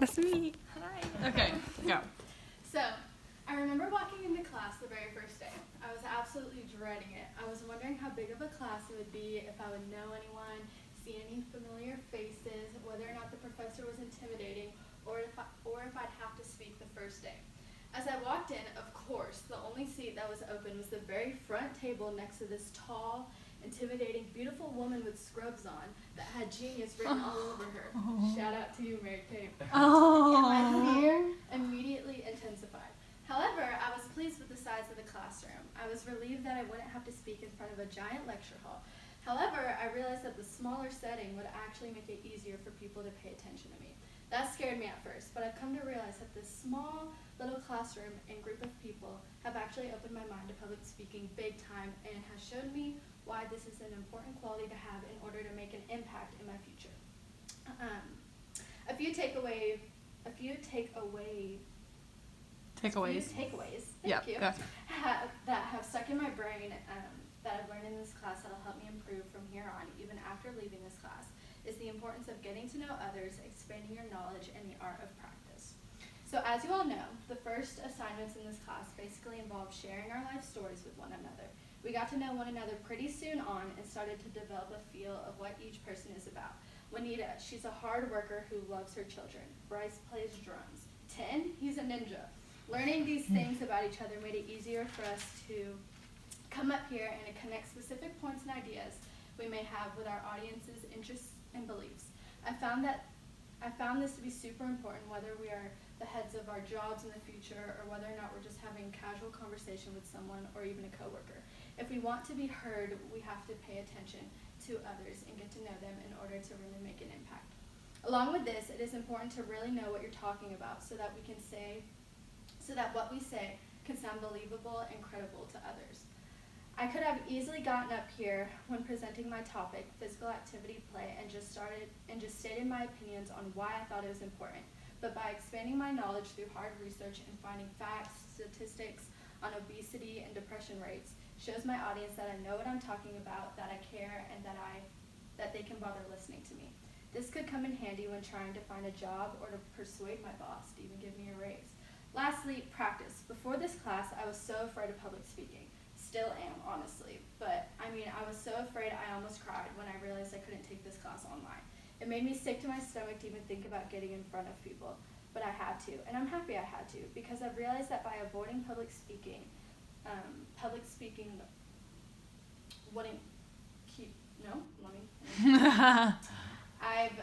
That's me. Hi. Okay, go. So, I remember walking into class the very first day. I was absolutely dreading it. I was wondering how big of a class it would be, if I would know anyone, see any familiar faces, whether or not the professor was intimidating, or if I'd have to speak the first day. As I walked in, of course, the only seat that was open was the very front table next to this tall, intimidating, beautiful woman with scrubs on that had genius written all over her. Shout out to you, Mary Kate. And my fear immediately intensified. However, I was pleased with the size of the classroom. I was relieved that I wouldn't have to speak in front of a giant lecture hall. However, I realized that the smaller setting would actually make it easier for people to pay attention to me. That scared me at first, but I've come to realize that this small little classroom and group of people have actually opened my mind to public speaking big time and has shown me why this is an important quality to have in order to make an impact in my future. A few takeaways. Thank you. That have stuck in my brain that I've learned in this class that'll help me improve from here on, even after leaving this class, is the importance of getting to know others, expanding your knowledge, and the art of practice. So as you all know, the first assignments in this class basically involved sharing our life stories with one another. We got to know one another pretty soon on and started to develop a feel of what each person is about. Juanita, she's a hard worker who loves her children. Bryce plays drums. 10, he's a ninja. Learning these things about each other made it easier for us to come up here and connect specific points and ideas we may have with our audience's interests and beliefs. I found this to be super important, whether we are the heads of our jobs in the future or whether or not we're just having casual conversation with someone or even a coworker. If we want to be heard, we have to pay attention to others and get to know them in order to really make an impact. Along with this, it is important to really know what you're talking about so that what we say can sound believable and credible to others. I could have easily gotten up here when presenting my topic, physical activity play, and just stated my opinions on why I thought it was important. But by expanding my knowledge through hard research and finding facts, statistics on obesity and depression rates, shows my audience that I know what I'm talking about, that I care, and that they can bother listening to me. This could come in handy when trying to find a job or to persuade my boss to even give me a raise. Lastly, practice. Before this class, I was so afraid of public speaking. Still am, honestly. But, I was so afraid I almost cried when I realized I couldn't take this class online. It made me sick to my stomach to even think about getting in front of people. But I had to, and I'm happy I had to, because I've realized that by avoiding public speaking wouldn't keep, no, let me. I've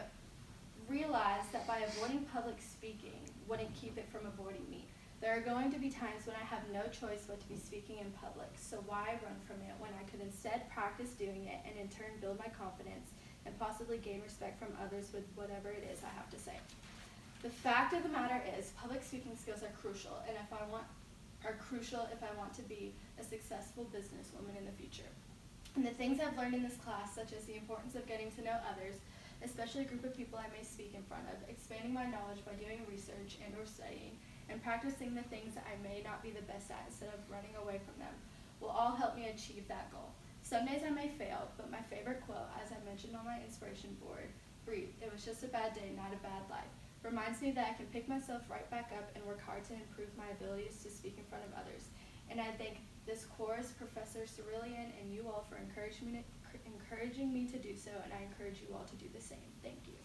realized that by avoiding public speaking wouldn't keep it from avoiding me. There are going to be times when I have no choice but to be speaking in public, so why run from it when I could instead practice doing it and in turn build my confidence and possibly gain respect from others with whatever it is I have to say. The fact of the matter is, public speaking skills are crucial, and if I want to be a successful businesswoman in the future. And the things I've learned in this class, such as the importance of getting to know others, especially a group of people I may speak in front of, expanding my knowledge by doing research and or studying, and practicing the things that I may not be the best at instead of running away from them, will all help me achieve that goal. Some days I may fail, but my favorite quote, as I mentioned on my inspiration board, breathe, it was just a bad day, not a bad life, reminds me that I can pick myself right back up and work hard to improve my abilities to speak in front of others. And I thank this course, Professor Cerulean, and you all for encouraging me to do so, and I encourage you all to do the same. Thank you.